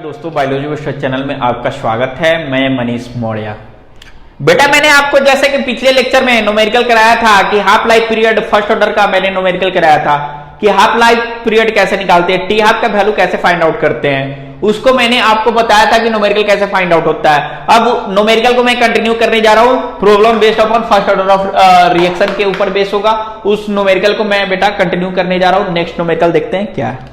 दोस्तों, बायोलॉजी विश्व चैनल में आपका स्वागत है। मैं मनीष मौर्य। बेटा, मैंने आपको जैसे कि पिछले लेक्चर में न्यूमेरिकल कराया था कि half life period first order का मैंने न्यूमेरिकल कराया था कि हाफ लाइफ पीरियड कैसे निकालते हैं, टी हाफ का वैल्यू कैसे फाइंड आउट करते हैं, उसको मैंने आपको बताया था कि न्यूमेरिकल कैसे फाइंड आउट होता है। अब न्यूमेरिकल को मैं कंटिन्यू करने जा रहा हूं। Problem based upon first order of reaction के ऊपर बेस होगा। उस न्यूमेरिकल को मैं बेटा कंटिन्यू करने जा रहा हूं। नेक्स्ट न्यूमेरिकल देखते हैं क्या है।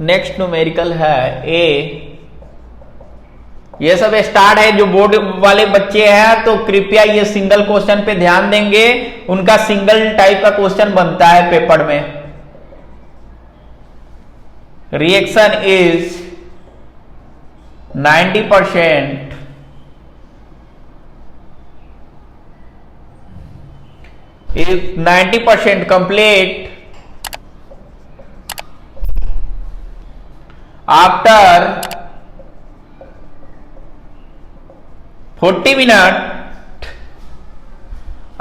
नेक्स्ट न्यूमेरिकल है ए। ये सब स्टार्ट है। जो बोर्ड वाले बच्चे हैं तो कृपया ये सिंगल क्वेश्चन पे ध्यान देंगे। उनका सिंगल टाइप का क्वेश्चन बनता है पेपर में। Reaction is 90% if 90% complete after 40 minutes,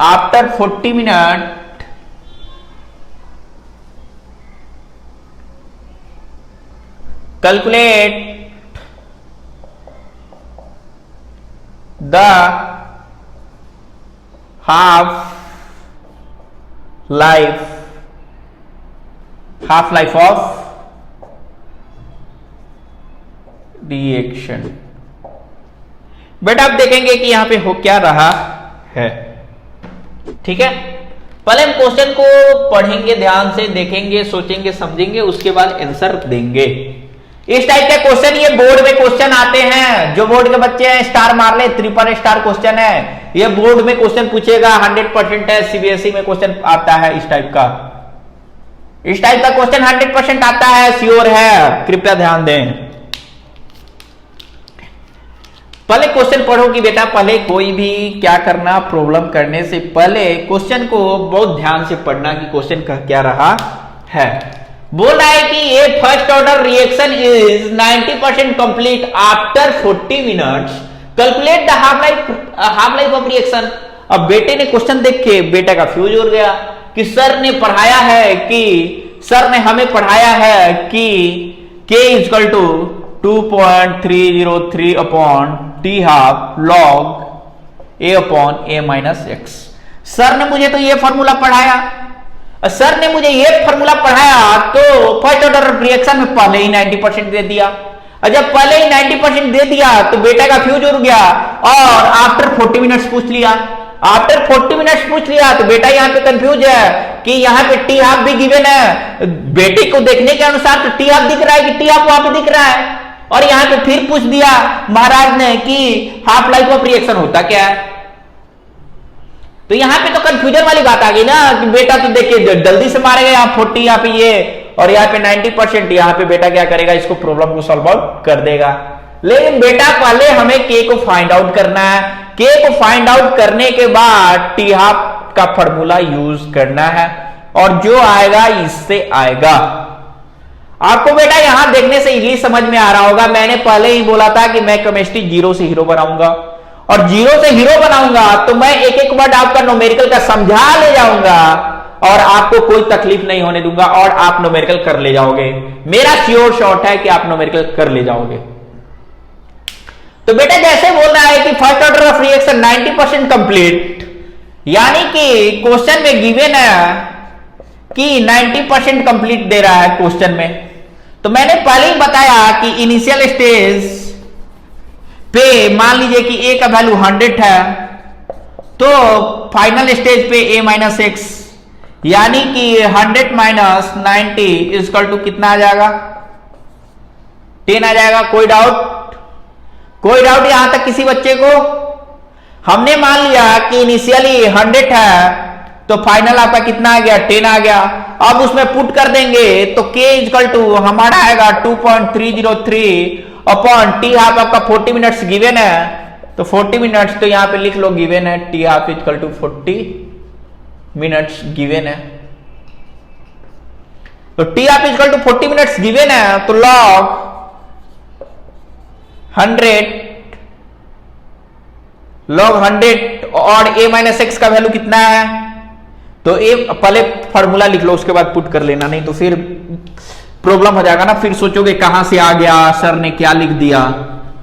after 40 minutes calculate the half life of reaction. बेटा आप देखेंगे कि यहां पे हो क्या रहा है। ठीक है, पहले हम क्वेश्चन को पढ़ेंगे, ध्यान से देखेंगे, सोचेंगे, समझेंगे, उसके बाद आंसर देंगे। इस टाइप के क्वेश्चन ये बोर्ड में क्वेश्चन आते हैं। जो बोर्ड के बच्चे हैं स्टार मार ले, 3 स्टार क्वेश्चन है। ये बोर्ड में क्वेश्चन पूछेगा, 100% है। सीबीएसई में क्वेश्चन आता है इस टाइप का। इस टाइप का क्वेश्चन 100% आता है, श्योर है। कृपया ध्यान दें। पहले क्वेश्चन पढ़ो कि बेटा पहले कोई भी क्या करना, प्रॉब्लम करने से पहले क्वेश्चन को बहुत ध्यान से पढ़ना कि क्वेश्चन का क्या रहा है। बोल रहा है कि ये first order reaction is 90% complete after 40 minutes, calculate the half life of reaction. अब बेटे ने क्वेश्चन देख के बेटा का फ्यूज उड़ गया कि सर ने हमें पढ़ाया है कि K equal to 2.303 upon T half log A upon A minus X. Sir ने मुझे तो ये फॉर्मूला पढ़ाया। सर ने मुझे ये फॉर्मूला पढ़ाया तो फर्स्ट ऑर्डर रिएक्शन में पहले ही 90% दे दिया। और जब पहले ही 90% दे दिया तो बेटा का फ्यूज उड़ गया और आफ्टर 40 मिनट्स पूछ लिया। आफ्टर 40 मिनट्स पूछ लिया तो बेटा यहाँ पे कंफ्यूज है कि यहाँ पे टी हाफ भी गिवन है। बेटे को देखने के अनुसार तो टी हाफ दिख रहा है कि टी हाफ वहां पे दिख रहा है। और यहां पे फिर पूछ दिया महाराज ने कि हाफ लाइफ ऑफ रिएक्शन होता क्या है। तो यहां पे तो कंफ्यूजन वाली बात आ गई ना कि बेटा तो देखिए जल्दी से मारेगा, यहाँ 40 यहाँ पे ये और यहाँ पे 90%। यहाँ पे बेटा क्या करेगा, इसको प्रॉब्लम को सॉल्व आउट कर देगा। लेकिन बेटा पहले हमें के को फाइंड आउट करना है। के को फाइंड आउट करने के बाद टी हाफ का फॉर्मूला यूज करना है और जो आएगा इससे आएगा। आपको बेटा यहां देखने से इंग्लिश समझ में आ रहा होगा। मैंने पहले ही बोला था कि मैं केमिस्ट्री 0 से हीरो बनाऊंगा और 0 से हीरो बनाऊंगा तो मैं एक एक वर्ड आपका न्यूमेरिकल का समझा ले जाऊंगा और आपको कोई तकलीफ नहीं होने दूंगा और आप न्यूमेरिकल कर ले जाओगे। मेरा श्योर शॉट है कि आप न्यूमेरिकल कर ले जाओगे। तो बेटा जैसे बोल रहा है कि first order of reaction 90% complete, यानी कि क्वेश्चन में गिवन है कि 90% कंप्लीट दे रहा है क्वेश्चन में। तो मैंने पहले ही बताया कि इनिशियल स्टेज पे मान लीजिए कि ए का वैल्यू 100 है तो फाइनल स्टेज पे ए माइनस एक्स, यानी कि 100 माइनस 90 इक्वल टू कितना आ जाएगा, 10 आ जाएगा। कोई डाउट यहां तक किसी बच्चे को? हमने मान लिया कि इनिशियली 100 है तो फाइनल आपका कितना आ गया, 10 आ गया। अब उसमें पुट कर देंगे तो K इक्वल टू हमारा आएगा 2.303 अपॉन टी हाफ आपका 40 मिनट्स गिवन है तो 40 मिनट्स तो यहां पे लिख लो गिवन है, T half equal to 40 minutes given है। तो T half equal to 40 minutes given है तो लॉग 100 log 100 और a माइनस एक्स का वैल्यू कितना है, तो ए पहले फॉर्मूला लिख लो, उसके बाद पुट कर लेना, नहीं तो फिर प्रॉब्लम हो जाएगा ना, फिर सोचोगे कहां से आ गया, सर ने क्या लिख दिया।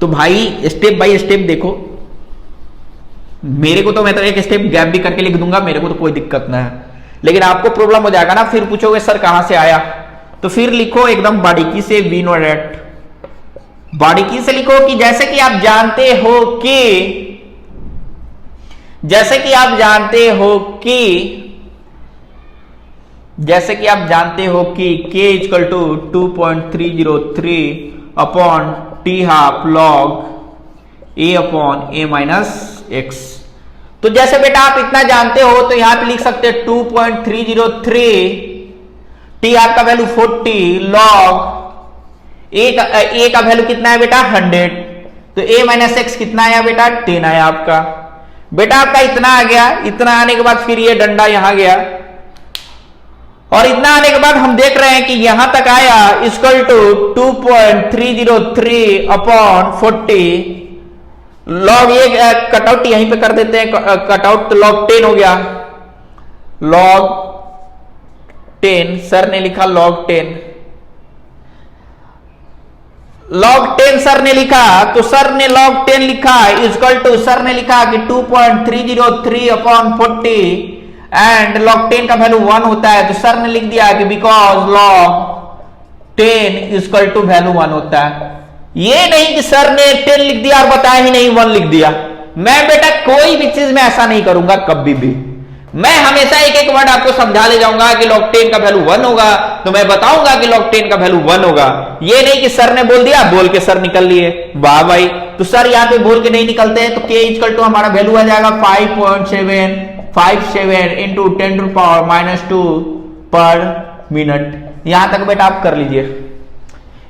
तो भाई स्टेप बाय स्टेप देखो, मेरे को तो मैं तो एक स्टेप गैप भी करके लिख दूंगा, मेरे को तो कोई दिक्कत ना है, लेकिन आपको प्रॉब्लम हो जाएगा ना, फिर पूछोगे सर कहां से आया। तो फिर लिखो एकदम बारीकी से वी नो डेट, बारीकी से लिखो कि जैसे कि आप जानते हो कि k equal to 2.303 upon T half log A upon A minus X. तो जैसे बेटा आप इतना जानते हो तो यहां पे लिख सकते हैं 2.303, टी हाफ का वैल्यू 40, लॉग ए का वैल्यू कितना है बेटा 100, तो ए माइनस एक्स कितना आया बेटा 10 आया आपका। बेटा आपका इतना आ गया, इतना आने के बाद फिर ये डंडा यहां गया, और इतना आने के बाद हम देख रहे हैं कि यहां तक आया इक्वल टू 2.303 अपॉन 40, लॉग ये कटआउट यहीं पे कर देते हैं, कटआउट तो लॉग 10 हो गया, लॉग 10, सर ने लिखा लॉग 10, log 10 सर ने लिखा, तो सर ने log 10 लिखा इक्वल टू, सर ने लिखा कि 2.303 अपॉन 40 एंड log 10 का वैल्यू 1 होता है, तो सर ने लिख दिया कि because log 10 equal to value 1 होता है। ये नहीं कि सर ने 10 लिख दिया और बताया ही नहीं 1 लिख दिया। मैं बेटा कोई भी चीज में ऐसा नहीं करूंगा कभी भी, मैं हमेशा एक एक वर्ड आपको समझा ले जाऊंगा कि log 10 का वैल्यू 1 होगा, तो मैं बताऊंगा कि log 10 का वैल्यू 1 होगा। ये नहीं कि सर ने बोल दिया, बोल के सर निकल लिए, वाह भाई। तो सर यहां पे बोल के नहीं निकलते हैं, तो k इक्वल टू हमारा वैल्यू आ जाएगा 5.757 इंटू 10 टू पावर माइनस 2 पर मिनट। यहां तक बेटा आप कर लीजिए,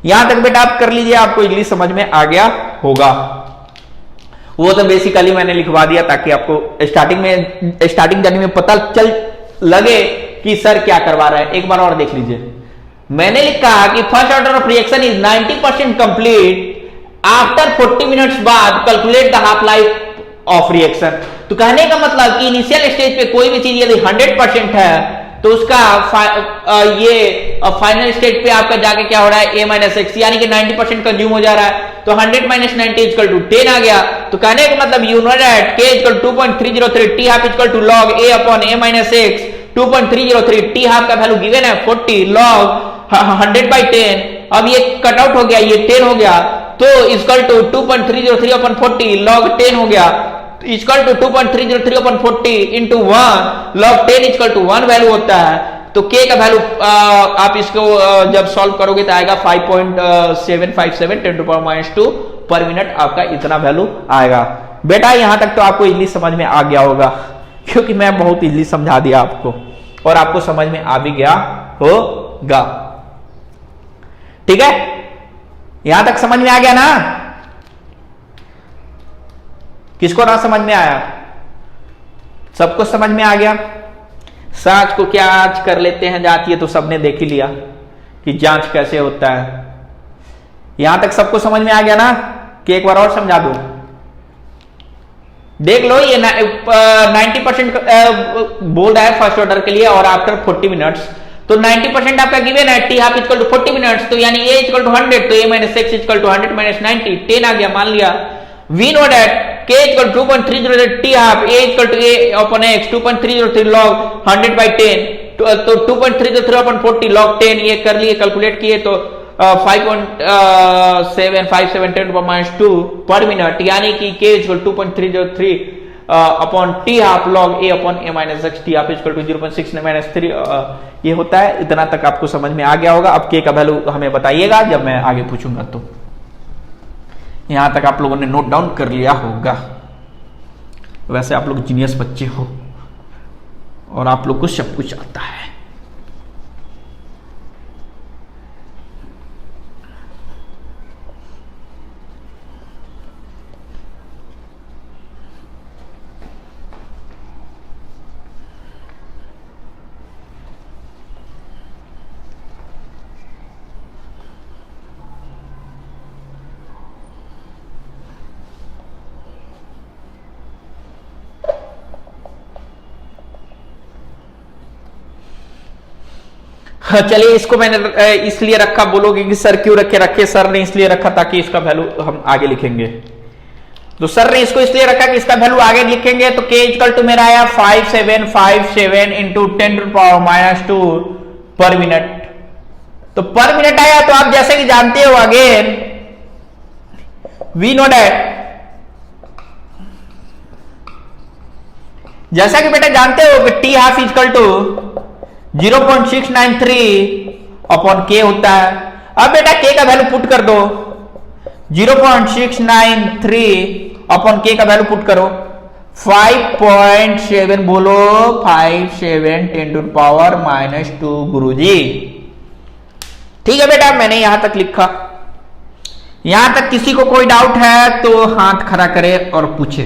यहां तक बेटा आप कर लीजिए, आपको इंग्लिश समझ में आ गया होगा। वो तो बेसिकली मैंने लिखवा दिया ताकि आपको स्टार्टिंग जर्नी में पता चल लगे कि सर क्या करवा रहा है। एक बार और देख लीजिए, मैंने लिखा कि first order of reaction is 90% complete after 40 minutes बाद calculate the half life of reaction. तो कहने का मतलब कि इनिशियल स्टेज पे कोई भी चीज यदि 100% है तो उसका ये फाइनल स्टेज पे आपका जाके क्या हो रहा है, a माइनस एक्स, यानी कि 90% कंज्यूम हो जा रहा है। तो 100 माइनस 90 इक्वल टू 10 आ गया। तो कहने का मतलब you know that k equal 2.303 t half equal to log a upon a minus x. 2.303 t half का वैल्यू गिवन है 40, लॉग 100/10। अब ये कट आउट हो गया, ये 10 हो गया, तो इक्वल टू 2.303 अपॉन 40 लॉग 10 हो गया, equal to 2.303 upon 40 into 1 log 10 equal to 1 value होता है। तो k का वैल्यू आप इसको जब सॉल्व करोगे तो आएगा 5.757 10 टू पावर माइनस 2 पर मिनट, आपका इतना वैल्यू आएगा। बेटा यहां तक तो आपको इंग्लिश समझ में आ गया होगा, क्योंकि मैं बहुत इजीली समझा दिया आपको और आपको समझ में आ भी गया होगा। ठीक है, यहां तक समझ में आ गया ना? किसको ना समझ में आया? सबको समझ में आ गया। जांच को क्या आज कर लेते हैं, जांच ये तो सबने देख ही लिया कि जांच कैसे होता है। यहां तक सबको समझ में आ गया ना कि एक बार और समझा दूं? देख लो, ये 90% बोल रहा है फर्स्ट ऑर्डर के लिए और आफ्टर 40 मिनट्स। तो 90% आपका गिवन है T half equal to 40 minutes, तो यानी a इक्वल टू 100, तो a minus x equal to 100 minus 90, 10 आ गया, मान लिया। We know that k equal 2.303 t half a equal to a upon x, 2.303 log 100/10, तो 2.303 अपॉन 40 लॉग 10, ये कर लिए, कैलकुलेट किए तो 5.757 10 पर माइनस 2 पर मिनट, यानी कि k equal 2.303 upon T half log a upon a minus x, t half equal to 0.6 minus 3 ये होता है। इतना तक आपको समझ में आ गया होगा। अब k का वैल्यू हमें बताइएगा जब मैं आगे पूछूंगा। तो यहां तक आप लोगों ने नोट डाउन कर लिया होगा। वैसे आप लोग जीनियस बच्चे हो और आप लोग को सब कुछ आता है। चलिए इसको मैंने इसलिए रखा, बोलोगे कि सर क्यों रखे सर ने इसलिए रखा ताकि इसका वैल्यू हम आगे लिखेंगे। तो सर ने इसको इसलिए रखा कि इसका वैल्यू आगे लिखेंगे। तो k इक्वल टू मेरा आया 5757 इंटू 10⁻⁻2 पर मिनट। तो पर मिनट आया। तो आप जैसे कि जानते हो अगेन वी नो दैट, जैसा कि बेटा जानते हो कि T half equal to 0.693 upon k होता है। अब बेटा के का वैल्यू पुट कर दो, 0.693 अपॉन के का वैल्यू पुट करो 5.7, बोलो 57 10⁻⁻2 गुरुजी। ठीक है बेटा, मैंने यहां तक लिखा। यहां तक किसी को कोई डाउट है तो हाथ खड़ा करे और पूछे।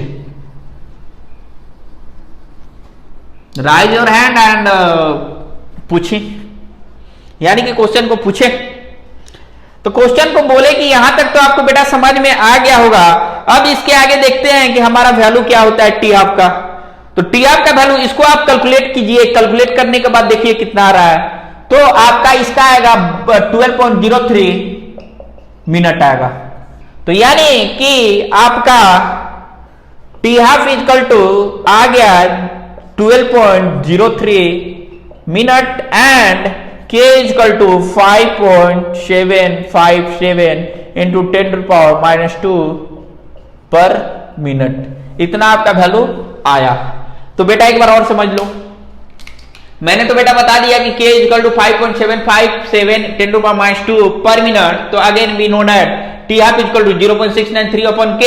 राइज योर हैंड एंड पूछी, यानी कि क्वेश्चन को पूछे। तो क्वेश्चन को बोले कि यहां तक तो आपको बेटा समझ में आ गया होगा। अब इसके आगे देखते हैं कि हमारा वैल्यू क्या होता है टी हाफ का। तो टी हाफ का वैल्यू इसको आप कैलकुलेट कीजिए। कैलकुलेट करने के बाद देखिए कितना आ रहा है। तो आपका इसका आएगा 12.03 मिनट आएगा। तो यानी कि आपका टी हाफ इक्वल टू आ गया 12.03 minute and k equal to 5.757 into 10⁻⁻2 per minute. इतना आपका वैल्यू आया। तो बेटा एक बार और समझ लो। मैंने तो बेटा बता दिया कि k equal to 5.757 10⁻⁻2 per minute. तो again we know that t half equal to 0.693 upon k।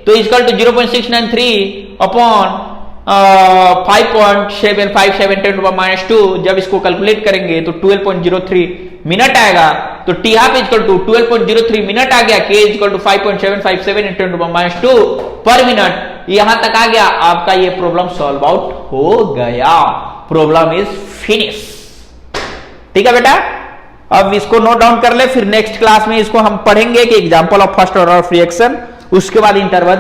तो इक्वल टू 0.693 अपॉन 5.757 10⁻⁻2। जब इसको कैलकुलेट करेंगे तो 12.03 मिनट आएगा। तो T half equal to 12.03 minute आ गया। k equal to 5.757 10⁻⁻2 per minute. यहां तक आ गया, आपका ये प्रॉब्लम सॉल्व आउट हो गया। Problem is finish. ठीक है बेटा, अब इसको नोट डाउन कर ले। फिर नेक्स्ट क्लास में इसको हम पढ़ेंगे कि example of first order of reaction, उसके बाद इंटरवल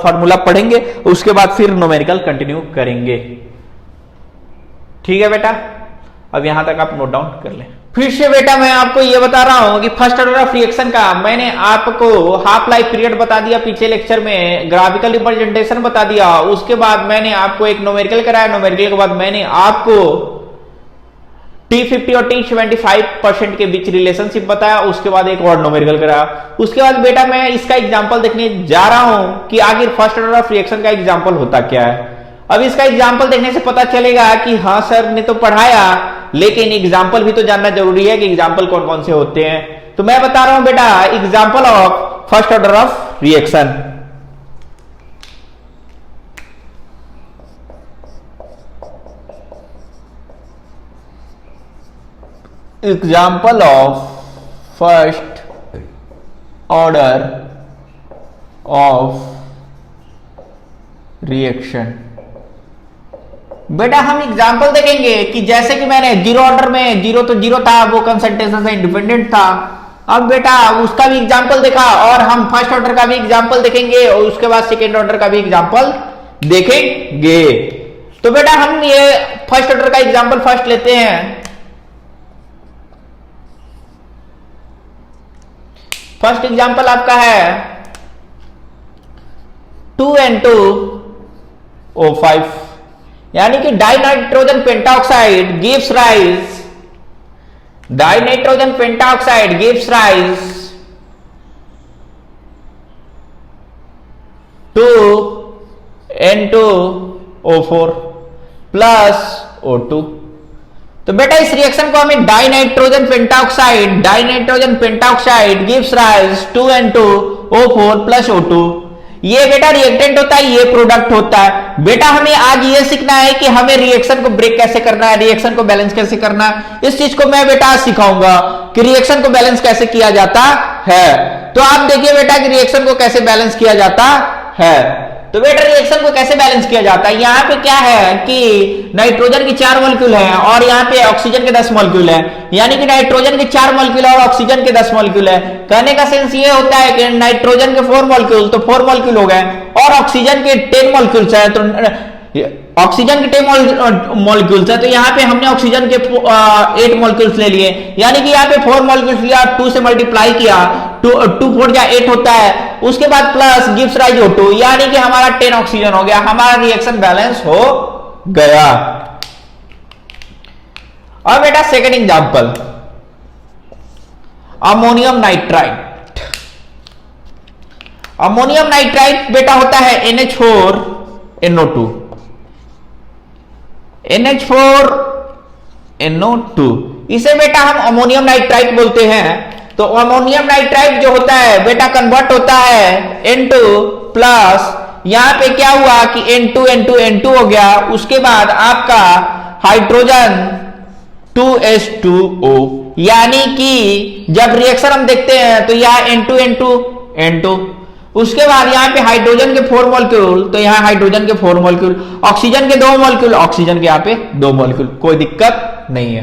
फार्मूला पढ़ेंगे, उसके बाद फिर न्यूमेरिकल कंटिन्यू करेंगे। ठीक है बेटा, अब यहां तक आप नोट डाउन कर लें। फिर से बेटा मैं आपको यह बता रहा हूं कि फर्स्ट ऑर्डर ऑफ रिएक्शन का मैंने आपको हाफ लाइफ पीरियड बता दिया पिछले लेक्चर में, ग्राफिकल रिप्रेजेंटेशन बता दिया, उसके बाद मैंने आपको एक न्यूमेरिकल कराया, न्यूमेरिकल के बाद मैंने आपको T50 और T75% के बीच रिलेशनशिप बताया, उसके बाद एक और न्यूमेरिकल कराया। उसके बाद बेटा मैं इसका एग्जांपल देखने जा रहा हूं कि आखिर फर्स्ट ऑर्डर ऑफ रिएक्शन का एग्जांपल होता क्या है। अब इसका एग्जांपल देखने से पता चलेगा कि हाँ सर ने तो पढ़ाया, लेकिन एग्जांपल भी तो जानना जरूरी है कि एग्जांपल कौन कौन से होते हैं। तो मैं बता रहा हूं बेटा example of first order of reaction. Example of first order of reaction. बेटा हम एग्जाम्पल देखेंगे कि जैसे कि मैंने जीरो ऑर्डर में, जीरो तो जीरो था, वो कंसंट्रेशन से इंडिपेंडेंट था। अब बेटा उसका भी एग्जाम्पल देखा और हम फर्स्ट ऑर्डर का भी एग्जाम्पल देखेंगे और उसके बाद सेकेंड ऑर्डर का भी एग्जाम्पल देखेंगे। तो बेटा हम ये फर्स्ट ऑर्डर का एग्जाम्पल फर्स्ट लेते हैं। फर्स्ट एग्जाम्पल आपका है 2N2O5, यानी कि dinitrogen pentoxide gives rise, dinitrogen pentoxide gives rise to N2O4 plus O2। तो बेटा इस रिएक्शन को हमें dinitrogen pentoxide gives rise to N2O4 plus O2। ये बेटा रिएक्टेंट होता है, ये प्रोडक्ट होता है। बेटा हमें आज ये सीखना है कि हमें रिएक्शन को ब्रेक कैसे करना है, रिएक्शन को बैलेंस कैसे करना है। इस चीज को मैं बेटा आज सिखाऊंगा कि रिएक्शन को बैलेंस कैसे किया जाता है। तो आप देखिए बेटा कि रिएक्शन को कैसे बैलेंस किया जाता है। तो बेटा रिएक्शन को कैसे बैलेंस किया जाता है, यहाँ पे क्या है कि नाइट्रोजन की 4 मॉलिक्यूल है और यहाँ पे ऑक्सीजन के 10 मॉलिक्यूल है, यानी कि नाइट्रोजन के 4 मॉलिक्यूल और ऑक्सीजन के 10 मॉलिक्यूल है। कहने का सेंस ये होता है कि नाइट्रोजन के 4 मॉलिक्यूल तो 4 मॉलिक्यूल हो गए और ऑक्सीजन के 10 मॉलिक्यूल्स है तो ऑक्सीजन के 10 मॉलिक्यूल्स है, तो यहाँ पे हमने ऑक्सीजन के 8 मॉलिक्यूल्स ले लिए, यानी कि यहाँ पे 4 मॉलिक्यूल्स लिया, 2 से मल्टीप्लाई किया, 2 4 जा 8 होता है, उसके बाद प्लस गिव्स राइज O2, यानी कि हमारा 10 ऑक्सीजन हो गया, हमारा रिएक्शन बैलेंस हो गया। और बेटा second example, ammonium nitrite. Ammonium nitrite बेटा होता है NH4NO2, NH4NO2, इसे बेटा हम अमोनियम नाइट्राइट बोलते हैं। तो अमोनियम नाइट्राइट जो होता है बेटा कन्वर्ट होता है N2 प्लस, यहां पे क्या हुआ कि N2 N2 N2 हो गया, उसके बाद आपका हाइड्रोजन 2H2O, यानी कि जब रिएक्शन हम देखते हैं तो यह N2 N2 N2, उसके बाद यहां पे हाइड्रोजन के 4 मॉलिक्यूल, तो यहां हाइड्रोजन के 4 मॉलिक्यूल, ऑक्सीजन के 2 मॉलिक्यूल, ऑक्सीजन के यहां पे 2 मॉलिक्यूल, कोई दिक्कत नहीं है।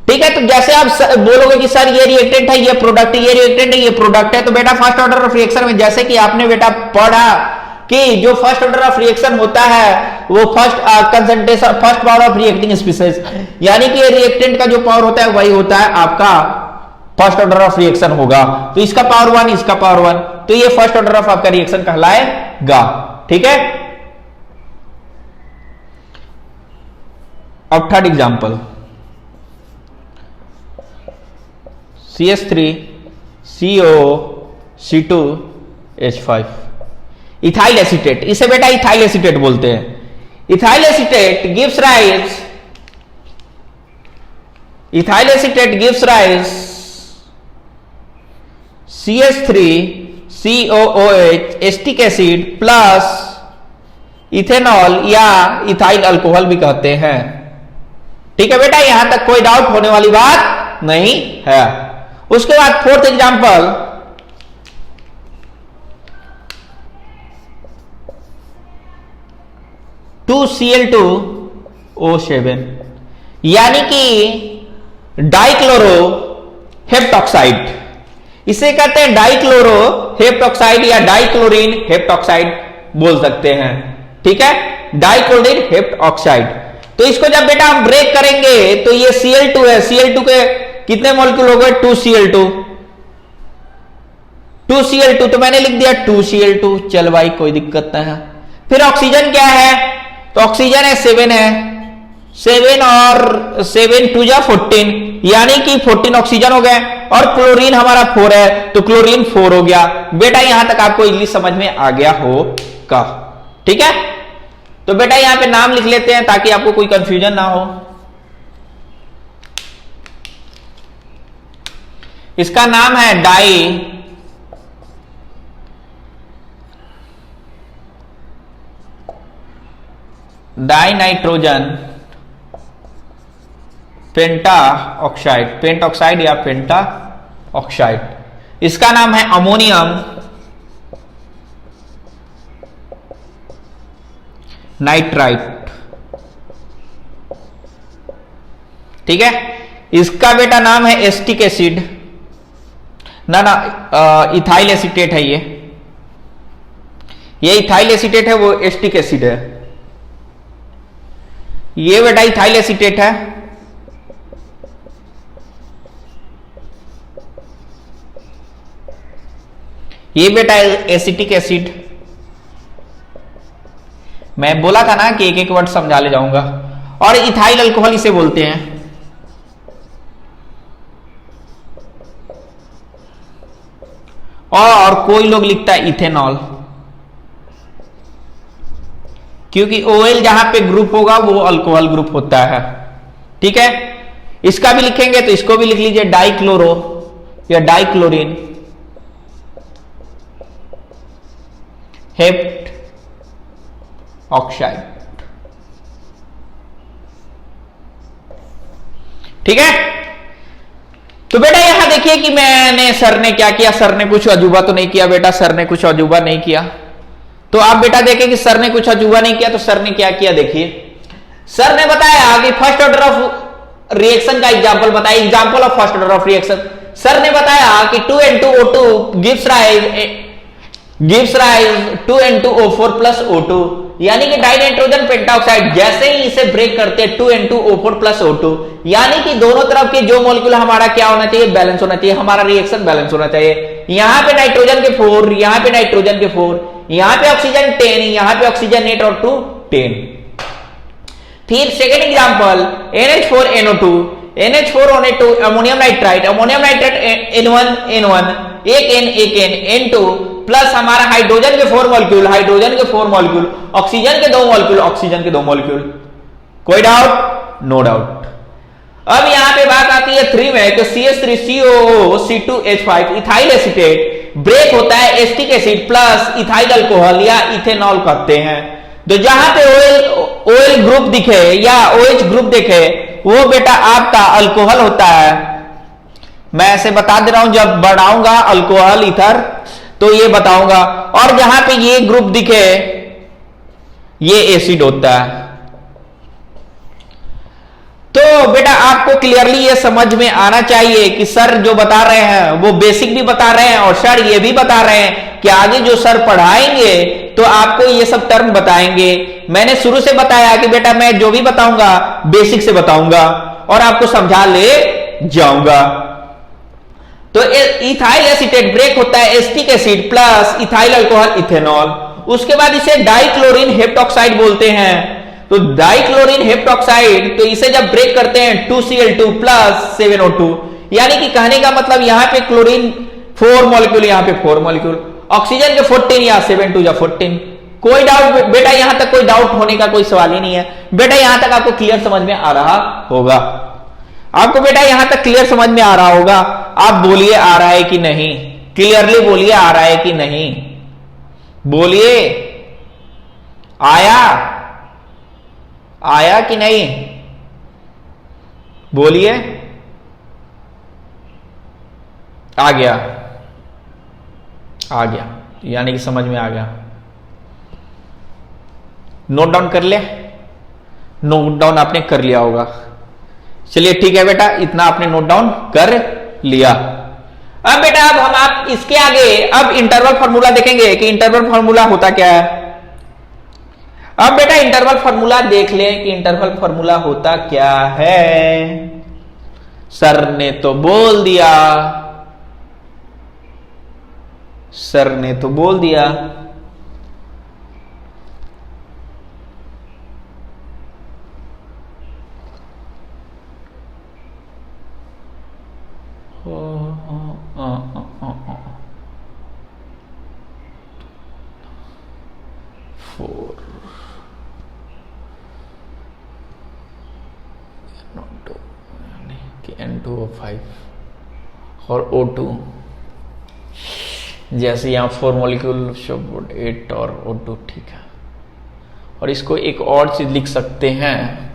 ठीक है, तो जैसे आप बोलोगे कि सर ये रिएक्टेंट है, ये प्रोडक्ट है, ये रिएक्टेंट है, ये प्रोडक्ट है, तो बेटा फर्स्ट ऑर्डर ऑफ रिएक्शन में जैसे कि आपने बेटा पढ़ा कि जो फर्स्ट ऑर्डर ऑफ रिएक्शन होता है वो first concentration, first power of reacting species, यानी कि रिएक्टेंट का जो पावर होता है वही होता है आपका फर्स्ट ऑर्डर ऑफ रिएक्शन होगा। तो इसका पावर 1, इसका पावर 1, तो ये फर्स्ट ऑर्डर ऑफ आपका रिएक्शन कहलाएगा। ठीक है, अब third example, CH3 CO C2H5, ethyl acetate, इसे बेटा इथाइल एसीटेट बोलते हैं। Ethyl acetate gives rise, ethyl acetate gives rise CH3 COOH acetic acid plus ethanol या इथाइल अल्कोहल भी कहते हैं। ठीक है बेटा, यहां तक कोई डाउट होने वाली बात नहीं है। उसके बाद फोर्थ एग्जांपल, CL2O7, यानी कि डाइक्लोरो हेप्टॉक्साइड, इसे कहते हैं डाइक्लोरो हेप्टॉक्साइड या डाइक्लोरीन हेप्टॉक्साइड बोल सकते हैं। ठीक है, डाइक्लोरीन हेप्टॉक्साइड। तो इसको जब बेटा हम ब्रेक करेंगे तो ये Cl2 है, Cl2 के कितने मॉलिक्यूल हो गए? 2Cl2, 2Cl2, तो मैंने लिख दिया 2Cl2, चल भाई कोई दिक्कत नहीं है। फिर ऑक्सीजन क्या है? तो ऑक्सीजन है 7 है, 7 और 7 2 जा 14, यानी कि 14 ऑक्सीजन हो गए, और क्लोरीन हमारा 4 है, तो क्लोरीन 4 हो गया। बेटा यहां तक आपको इंग्लिश समझ में आ गया होगा। ठीक है, तो बेटा यहां पे नाम लिख लेते हैं ताकि आपको कोई कंफ्यूजन ना हो। इसका नाम है dinitrogen pentoxide, pentoxide या पेंटा ऑक्साइड। इसका नाम है अमोनियम नाइट्राइट। ठीक है, इसका बेटा नाम है एस्टिक एसिड, ना इथाइल एसीटेट है, ये इथाइल एसीटेट है, वो एस्टिक एसिड है। ये बेटा इथाइल एसीटेट है, ये बेटा एसिटिक एसिड। मैं बोला था ना कि एक एक वर्ड समझा ले जाऊंगा। और इथाइल अल्कोहल इसे बोलते हैं। और कोई लोग लिखता है इथेनॉल, क्योंकि OL जहां पे ग्रुप होगा वो अल्कोहल ग्रुप होता है। ठीक है, इसका भी लिखेंगे तो इसको भी लिख लीजिए डाइक्लोरो या डाइक्लोरीन हेप्ट ऑक्साइड। ठीक है, तो बेटा यहां देखिए कि मैंने सर ने क्या किया, सर ने कुछ अजूबा तो नहीं किया बेटा, सर ने कुछ अजूबा नहीं किया। तो आप बेटा देखें कि सर ने कुछ अजूबा नहीं किया, तो सर ने क्या किया देखिए। सर ने बताया कि फर्स्ट ऑर्डर ऑफ रिएक्शन का एग्जांपल बताया, example of first order of reaction. Sir ने बताया कि 2N2O2 gives rise 2N2O4 plus O2, यानी कि डाइनाइट्रोजन पेंटाऑक्साइड जैसे ही इसे ब्रेक करते हैं 2N2O4 प्लस O2, यानी कि दोनों तरफ के जो मॉलिक्यूल हमारा क्या होना चाहिए, बैलेंस होना चाहिए, हमारा रिएक्शन बैलेंस होना चाहिए। यहां पे नाइट्रोजन के 4, यहां पे नाइट्रोजन के 4, यहां पे ऑक्सीजन 10, यहां पे ऑक्सीजन 8 और 2 10। फिर second example NH4NO2, NH4NO2 ammonium nitrite, ammonium nitrite N1N1, एक N N2 प्लस हमारा हाइड्रोजन के 4 मॉलिक्यूल, हाइड्रोजन के 4 मॉलिक्यूल, ऑक्सीजन के 2 मॉलिक्यूल, ऑक्सीजन के 2 मॉलिक्यूल। कोई डाउट? No doubt. अब यहां पे बात आती है 3 में, तो CH3COO C2H5 ethyl acetate break होता है acetic acid plus ethyl alcohol या इथेनॉल कहते हैं। तो जहां पे OL ग्रुप दिखे या OH ग्रुप दिखे वो बेटा आपका अल्कोहल होता है। मैं ऐसे बता दे रहा हूं, जब बढ़ाऊंगा अल्कोहल ईथर तो ये बताऊंगा। और जहां पे ये ग्रुप दिखे ये एसिड होता है। तो बेटा आपको क्लियरली ये समझ में आना चाहिए कि सर जो बता रहे हैं वो बेसिक भी बता रहे हैं और सर ये भी बता रहे हैं कि आगे जो सर पढ़ाएंगे तो आपको ये सब टर्म बताएंगे। मैंने शुरू से बताया कि बेटा मैं जो भी बताऊंगा बेसिक से बताऊंगा और आपको समझा ले जाऊंगा। तो इथाइल एसीटेट ब्रेक होता है acetic acid plus ethyl alcohol ethanol. उसके बाद इसे डाइक्लोरीन हेप्टॉक्साइड बोलते हैं। तो डाइक्लोरीन हेप्टॉक्साइड, तो इसे जब ब्रेक करते हैं 2Cl2 प्लस 7O2, यानी कि कहने का मतलब यहां पे क्लोरीन 4 मॉलिक्यूल, यहां पे 4 मॉलिक्यूल, ऑक्सीजन के 14 या 7 2 14। कोई डाउट बेटा? यहां तक कोई डाउट होने का कोई सवाल ही नहीं है बेटा। यहां तक आपको क्लियर समझ में आ रहा होगा? आपको बेटा यहां तक क्लियर समझ में आ रहा होगा? आप बोलिए आ रहा है कि नहीं, क्लियरली बोलिए आ रहा है कि नहीं, बोलिए आया कि नहीं, बोलिए। आ गया यानी कि समझ में आ गया। नोट डाउन कर ले, नोट डाउन आपने कर लिया होगा। चलिए ठीक है बेटा, इतना आपने नोट डाउन कर लिया। अब बेटा अब हम आप इसके आगे अब इंटरवल फार्मूला देखेंगे कि इंटरवल फार्मूला होता क्या है। अब बेटा इंटरवल फार्मूला देख ले कि इंटरवल फार्मूला होता क्या है। सर ने तो बोल दिया, सर ने तो बोल दिया। N2O5 और O2, जैसे यहां 4 मॉलिक्यूल 8 और O2, ठीक है। और इसको एक और चीज लिख सकते हैं,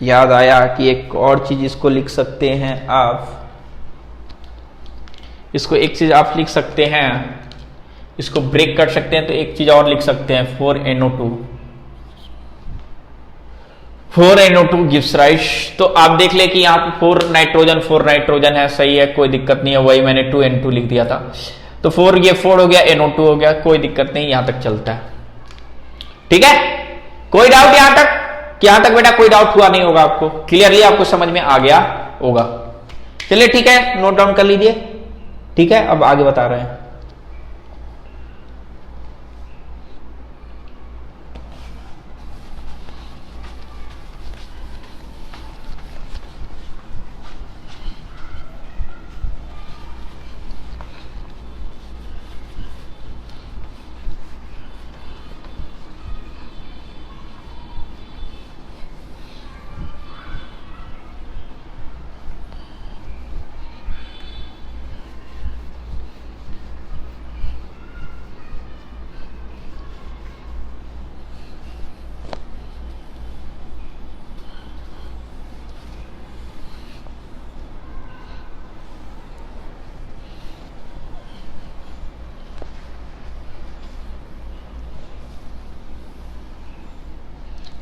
याद आया कि एक और चीज इसको लिख सकते हैं आप, इसको एक चीज आप लिख सकते हैं, इसको ब्रेक कर सकते हैं तो एक चीज और लिख सकते हैं 4NO2 गिव्स राइज। तो आप देख ले कि यहाँ पे 4 नाइट्रोजन है, सही है, कोई दिक्कत नहीं है। वही मैंने 2N2 लिख दिया था। तो 4 ये 4 हो गया, NO2 हो गया, कोई दिक्कत नहीं, यहां तक चलता है। ठीक है, कोई डाउट यहां तक? यहां तक बेटा कोई डाउट हुआ नहीं होगा आपको, क्लियरली आपको समझ में आ गया होगा। चलिए ठीक है, नोट डाउन कर लीजिए। ठीक है, अब आगे बता रहे हैं।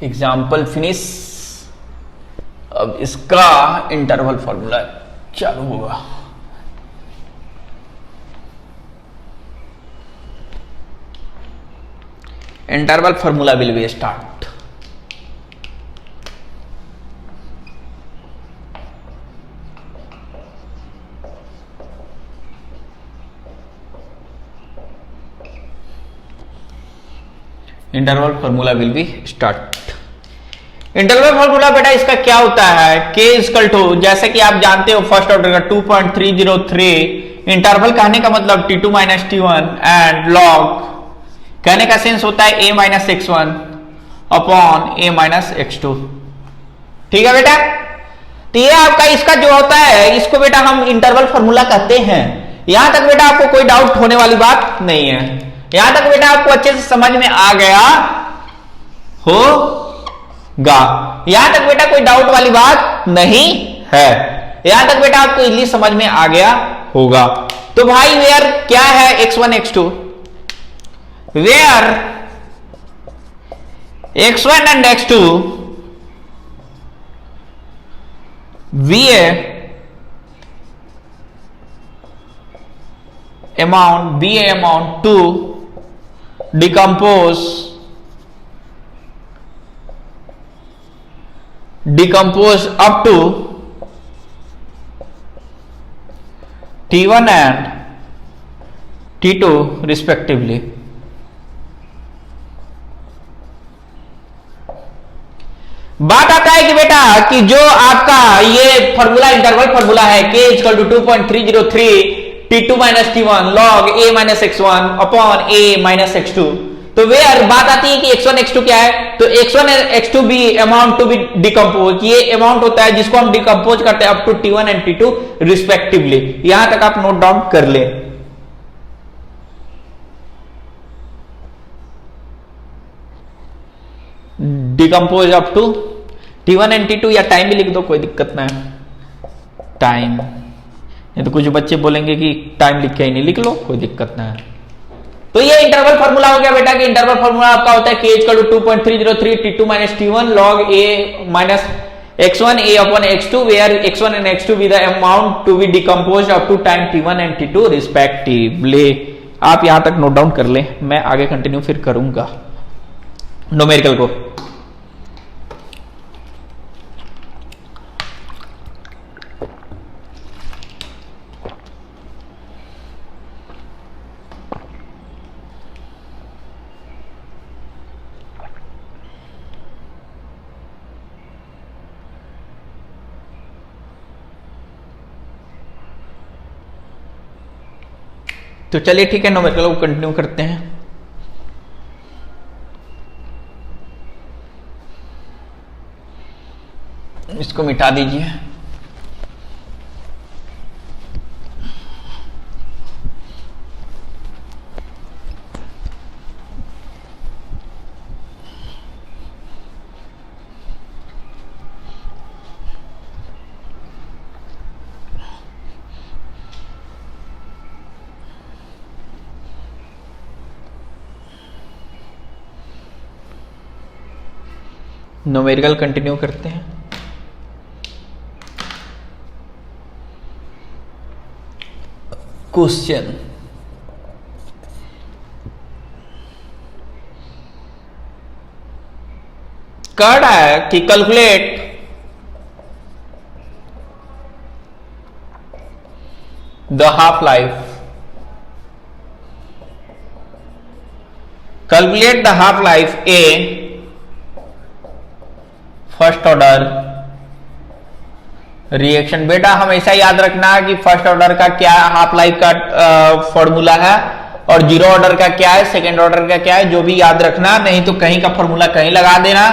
Example finish. अब इसका इंटरवल फॉर्मूला चालू होगा। Interval formula will be start. Interval formula will be start. Interval formula बेटा इसका क्या होता है, k इक्वल टू, जैसे कि आप जानते हो फर्स्ट ऑर्डर का 2.303, इंटरवल कहने का मतलब t2 minus t1 and log कहने का सेंस होता है a minus x1 upon a minus x2। ठीक है बेटा, तो ये आपका इसका जो होता है इसको बेटा हम इंटरवल फॉर्मूला कहते हैं। यहां तक बेटा आपको कोई डाउट होने वाली बात नहीं है, यहां तक बेटा आपको अच्छे से समझ में आ गया होगा, यहां तक बेटा कोई डाउट वाली बात नहीं है, यहां तक बेटा आपको इजीली समझ में आ गया होगा। तो भाई वेयर क्या है x1 x2, where x1 and x2 va amount to decompose up to t1 and t2 respectively। बात आता है कि बेटा कि जो आपका ये फॉर्मूला इंटरवल फॉर्मूला है k equal to 2.303 t2 minus t1 log a minus x1 upon a minus x2, तो वेयर बात आती है कि x1 x2 क्या है, तो x1 x2 भी अमाउंट टू बी डिकम्पोज, ये अमाउंट होता है जिसको हम डिकम्पोज करते हैं up to t1 and t2 respectively. यहां तक आप नोट डाउन कर ले। Decompose up to t1 and t2, या टाइम भी लिख दो, कोई दिक्कत ना है, टाइम, नहीं तो कुछ बच्चे बोलेंगे कि टाइम लिख के ही नहीं, लिख लो, कोई दिक्कत ना है। तो ये इंटरवल फार्मूला हो गया बेटा कि इंटरवल फार्मूला आपका होता है k equal to 2.303 t2 minus t1 log a minus x1 a upon x2 where x1 and x2 be the amount to be decompose up to time t1 and t2 respectively. आप यहां तक note down कर ले, मैं आगे continue फिर करूंगा numerical को। तो चलिए ठीक है, न्यूमेरिकल को कंटिन्यू करते हैं। इसको मिटा दीजिए। न्यूमेरिकल कंटिन्यू करते हैं। क्वेश्चन कह रहा है कि calculate the half life, calculate the half life a first order reaction. बेटा हमेशा याद रखना कि फर्स्ट ऑर्डर का क्या हाफ लाइफ का फॉर्मूला है और जीरो ऑर्डर का क्या है, सेकेंड ऑर्डर का क्या है, जो भी याद रखना, नहीं तो कहीं का फॉर्मूला कहीं लगा देना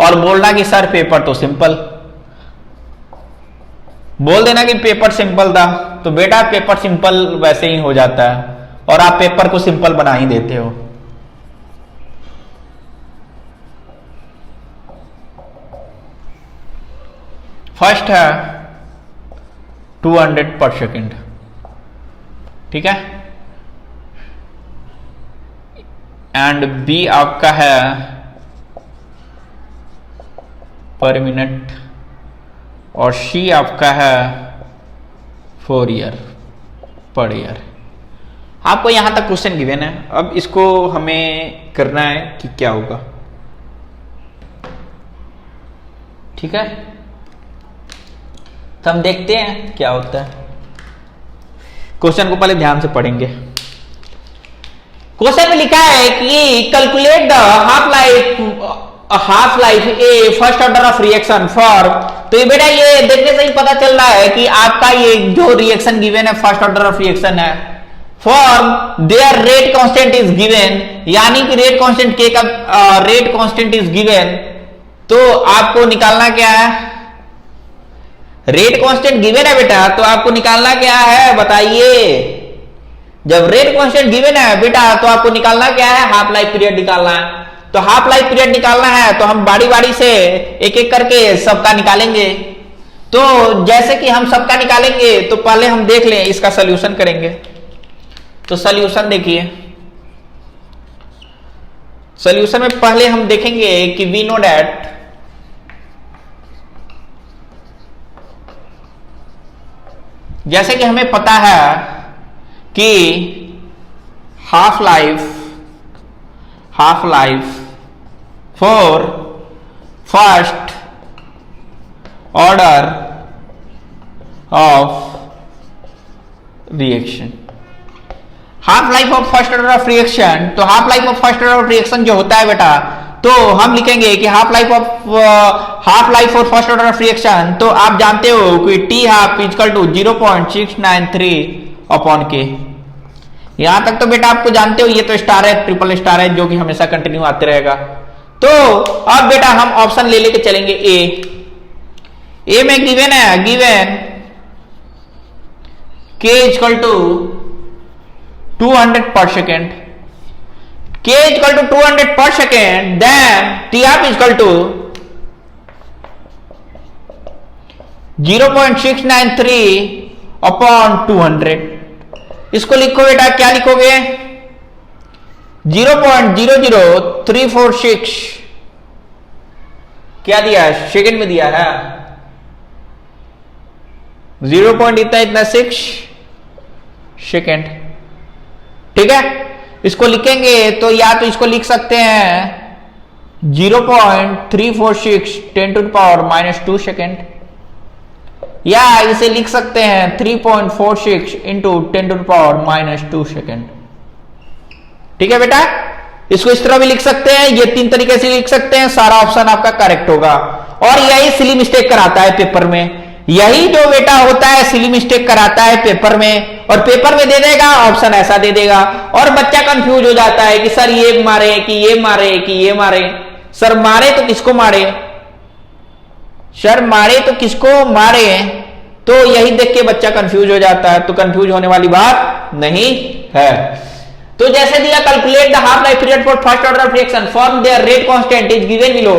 और बोलना कि सर पेपर तो सिंपल, बोल देना कि पेपर सिंपल था। तो बेटा पेपर सिंपल वैसे ही हो जाता है और आप पेपर को सिंपल बना ही देते हो। फर्स्ट है 200 पर सेकेंड, ठीक है, एंड बी आपका है पर मिनट और सी आपका है 4 ईयर पर ईयर। आपको यहां तक क्वेश्चन गिवन है, अब इसको हमें करना है कि क्या होगा। ठीक है, तो हम देखते हैं क्या होता है। क्वेश्चन को पहले ध्यान से पढ़ेंगे। क्वेश्चन में लिखा है कि calculate the half life a first order of reaction for, तो ये बेटा ये देखने से ही पता चल रहा है कि आपका ये जो रिएक्शन गिवन है फर्स्ट ऑर्डर ऑफ रिएक्शन है। For their rate constant is given, यानी कि रेट कांस्टेंट के का रेट कांस्टेंट इज गिवन, तो आपको निकालना क्या है, रेट कांस्टेंट गिवन है बेटा, तो आपको निकालना क्या है बताइए। जब रेट कांस्टेंट गिवन है बेटा तो आपको निकालना क्या है, हाफ लाइफ पीरियड निकालना है। तो हाफ लाइफ पीरियड निकालना है तो हम बारी बारी से एक एक करके सबका निकालेंगे। तो जैसे कि हम सबका निकालेंगे तो पहले हम देख लें, इसका सॉल्यूशन करेंगे। तो सॉल्यूशन देखिए, सॉल्यूशन में पहले हम देखेंगे कि वी नो दैट जैसे कि हमें पता है कि half life for first order of reaction, half life of first order of reaction, तो half life of first order of reaction जो होता है बेटा, तो हम लिखेंगे कि half life for first order of reaction, तो आप जानते हो कि T half equal to 0.693 upon K. यहां तक तो बेटा आपको जानते हो, ये तो स्टार है, ट्रिपल स्टार है, जो कि हमेशा कंटिन्यू आते रहेगा। तो अब बेटा हम ऑप्शन ले लेके चलेंगे। ए में गिवन है, गिवन के equal to 200 per second, K equal to 200 per second, then T half equal to 0.693 upon 200। इसको लिखो बेटा, क्या लिखोगे, 0.00346 क्या दिया है, सेकेंड में दिया है 0.6 सेकेंड। ठीक है, इसको लिखेंगे तो या तो इसको लिख सकते हैं 0.346 10 टू द पावर -2 सेकेंड, या इसे लिख सकते हैं 3.46 into 10 to the power -2 second. ठीक है बेटा, इसको इस तरह भी लिख सकते हैं, ये तीन तरीके से लिख सकते हैं, सारा ऑप्शन आपका करेक्ट होगा। और यही सिली मिस्टेक कराता है पेपर में, यही जो बेटा होता है सिली मिस्टेक कराता है पेपर में, और पेपर में दे देगा ऑप्शन ऐसा दे देगा, और बच्चा कंफ्यूज हो जाता है कि सर ये मारे कि ये मारे कि ये मारे, सर मारे तो किसको मारे, सर मारे तो किसको मारे, तो यही देख के बच्चा कंफ्यूज हो जाता है। तो कंफ्यूज होने वाली बात नहीं है। तो जैसे दिया, calculate the half life period for first order of reaction from their rate constant is given below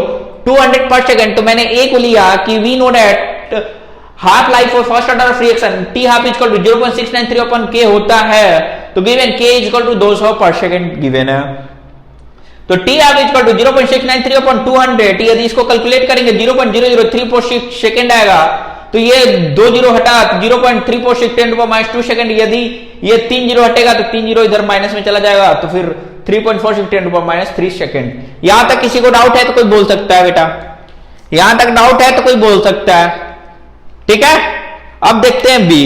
200 per second. तो मैंने ए को लिया कि we know that half life for first order of reaction t half equal to 0.693 upon k होता है, तो given के equal to 200 per second given है। तो T half equal to 0.693 upon 200, यदि इसको कैलकुलेट करेंगे 0.00346 सेकेंड आएगा। तो ये 2 जीरो हटा 0.346 10 टू द पावर -2 सेकेंड, यदि ये 3 जीरो हटेगा तो 3 जीरो इधर माइनस में चला जाएगा, तो फिर 3.46 10 टू द पावर -3 सेकेंड। यहां तक किसी को डाउट है तो कोई बोल सकता है बेटा, यहां तक डाउट है तो कोई बोल सकता है। ठीक है, अब देखते हैं बी।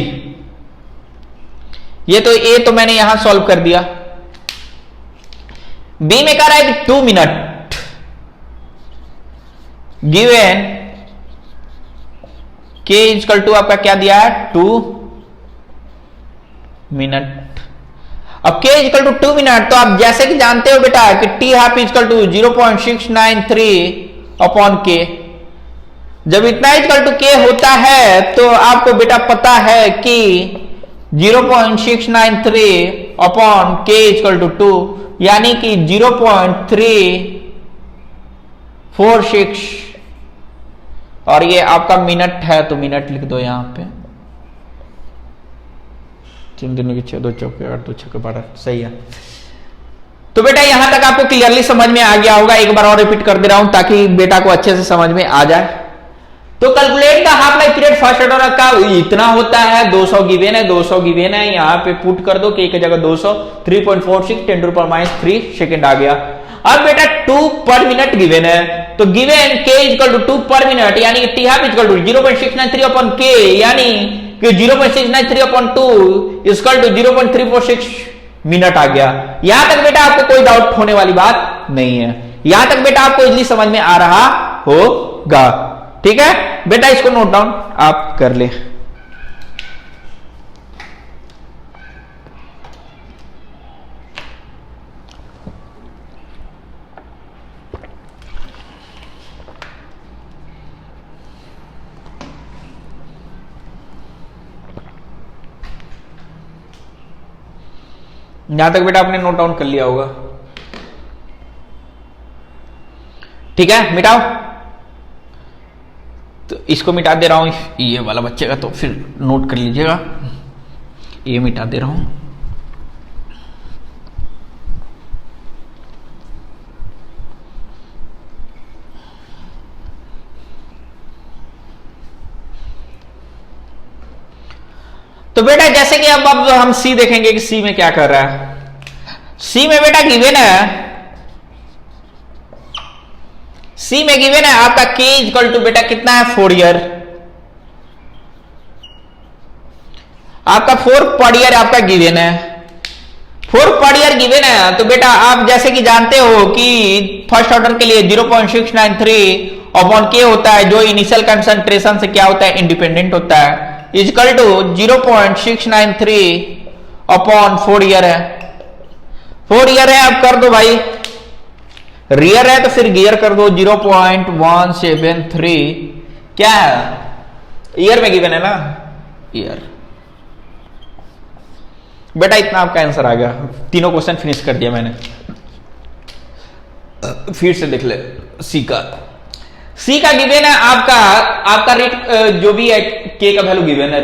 ये तो ए तो मैंने यहां सॉल्व कर दिया। बी में कह रहा है कि 2 मिनट गिवन के इक्वल टू आपका क्या दिया है 2 मिनट। अब के इक्वल टू 2 मिनट, तो आप जैसे कि जानते हो बेटा कि T half equal to 0.693 upon k. जब इतना इक्वल टू के होता है तो आपको बेटा पता है कि 0.693 अपॉन के इक्वल टू 2, यानी कि 0.346, और ये आपका मिनट है तो मिनट लिख दो यहां पे। 3 दिनों की 6 2 चौके 8 2 6 12, सही है। तो बेटा यहां तक आपको क्लियरली समझ में आ गया होगा, एक बार और रिपीट कर दे रहा हूं ताकि बेटा को अच्छे से समझ में आ जाए। तो calculate the half life period first order का इतना होता है, 200 गिवन है, 200 गिवन है, यहां पे पुट कर दो k की जगह 200, 3.46 10 to the power -3 सेकंड आ गया। अब बेटा 2 पर मिनट गिवन है, तो गिवन k इक्वल टू 2 पर मिनट यानी कि T half equal to 0.693 upon k यानी कि 0.693 अपॉन 2 इक्वल टू 0.346 मिनट आ गया। यहां तक बेटा आपको कोई डाउट होने वाली बात नहीं है, यहां तक बेटा आपको इजीली समझ में आ रहा होगा। ठीक है बेटा, इसको नोट डाउन आप कर ले। यहां तक बेटा आपने नोट डाउन कर लिया होगा। ठीक है, मिटाओ। तो इसको मिटा दे रहा हूं, ये वाला बच्चेगा तो फिर नोट कर लीजिएगा। ये मिटा दे रहा हूं। तो बेटा जैसे कि अब हम सी देखेंगे कि सी में क्या कर रहा है। सी में बेटा गिवन है, सी में गिवन है आपका k इक्वल टू बेटा कितना है 4 ईयर, आपका 4 पर ईयर आपका गिवन है, 4 पर ईयर गिवन है। तो बेटा आप जैसे कि जानते हो कि फर्स्ट ऑर्डर के लिए 0.693 अपॉन k होता है, जो इनिशियल कंसंट्रेशन से क्या होता है इंडिपेंडेंट होता है, इक्वल टू 0.693 अपॉन 4 ईयर है। 4 ईयर है, आप कर दो भाई, रियर है तो फिर गियर कर दो 0.173, क्या है ईयर में गिवन है ना, ईयर। बेटा इतना आपका आंसर आ गया, तीनों क्वेश्चन फिनिश कर दिया मैंने। फिर से देख ले सी का। सी का गिवन है आपका रेट जो भी है, के का वैल्यू गिवन है,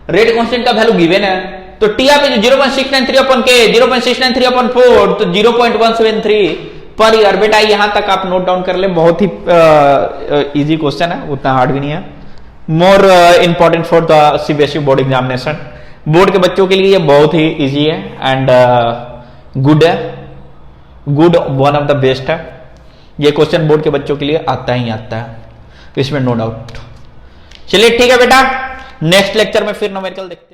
रेट कांस्टेंट का वैल्यू गिवन है। तो टी आप 0.693 अपॉन के 0.693 अपॉन 4 तो 0.173 पर ईयर। बेटा यहां तक आप नोट डाउन कर ले, बहुत ही इजी क्वेश्चन है, उतना हार्ड भी नहीं है। More important for the CBSE board examination, board के बच्चों के लिए ये बहुत ही इजी है एंड गुड है, good one of the best है। ये क्वेश्चन बोर्ड के बच्चों के लिए आता ही आता है, इसमें नो डाउट। चलिए ठीक है बेटा, नेक्स्ट लेक्चर में फिर न्यूमेरिकल देखते हैं।